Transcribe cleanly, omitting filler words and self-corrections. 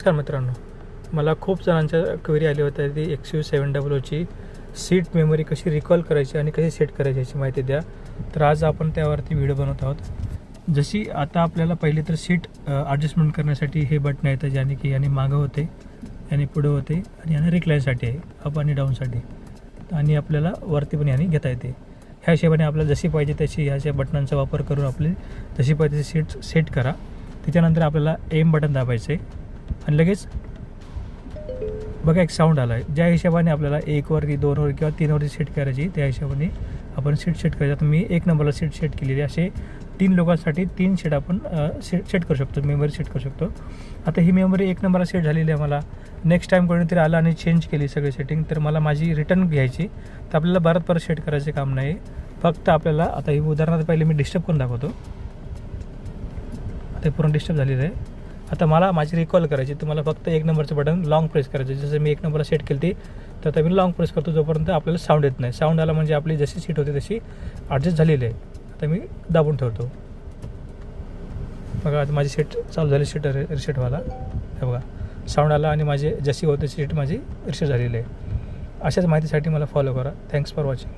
नमस्कार मित्रांनो, मला खूप जणांच्या क्वेरी आली होत्या ती XUV700ची सीट मेमरी कशी रिकॉल करायची आणि कशी सेट करायची याची माहिती द्या. तर आज आपण त्यावरती व्हिडिओ बनवत आहोत. जशी आता आपल्याला पहिली तर सीट ॲडजस्टमेंट करण्यासाठी हे बटन येतं, ज्याने की याने मागं होते, याने पुढं होते आणि याने रिक्लाईनसाठी आहे, अप आणि डाऊनसाठी, आणि आपल्याला वरती पण याने घेता येते. ह्या हिशोबाने आपल्याला जशी पाहिजे तशी ह्याच्या बटनांचा वापर करून आपली जशी पाहिजे तशी सीट सेट करा. त्याच्यानंतर आपल्याला एम बटन दाबायचं आहे आणि लगेच बघा एक साऊंड आला आहे. ज्या हिशोबाने आपल्याला 1वरती 2वर किंवा 3वरती सेट करायची त्या हिशोबाने आपण सीट सेट करायची. आता मी 1 नंबरला सीट सेट केलेली, असे 3 लोकांसाठी 3 सीट आपण सेट करू शकतो, मेमरी सेट करू शकतो. आता ही मेमरी 1 नंबरला सेट झालेली आहे. मला नेक्स्ट टाईम कोणीतरी आलं आणि चेंज केली सगळी सेटिंग, तर मला माझी रिटर्न घ्यायची, तर आपल्याला परत सेट करायचे काम नाही. फक्त आपल्याला आता ही उदाहरणार्थ पहिले मी डिस्टर्ब करून दाखवतो. आता पूर्ण डिस्टर्ब झालेलं आहे. आता मला माझी रिकॉल करायची, तर मला फक्त 1 नंबरचं बटन लॉंग प्रेस करायचं. जसं मी 1 नंबरला सेट केली ती, तर आता मी लॉंग प्रेस करतो जोपर्यंत आपल्याला साऊंड येत नाही. साऊंड आला म्हणजे आपली जशी सीट होती तशी ॲडजस्ट झालेली आहे. आता मी दाबून ठेवतो. बघा आता माझी सीट चालू झाली, सीट रिसेट व्हायला. हे बघा साऊंड आला आणि माझी जशी होती सीट माझी रिसेट झालेली आहे. अशाच माहितीसाठी मला फॉलो करा. Thanks for watching.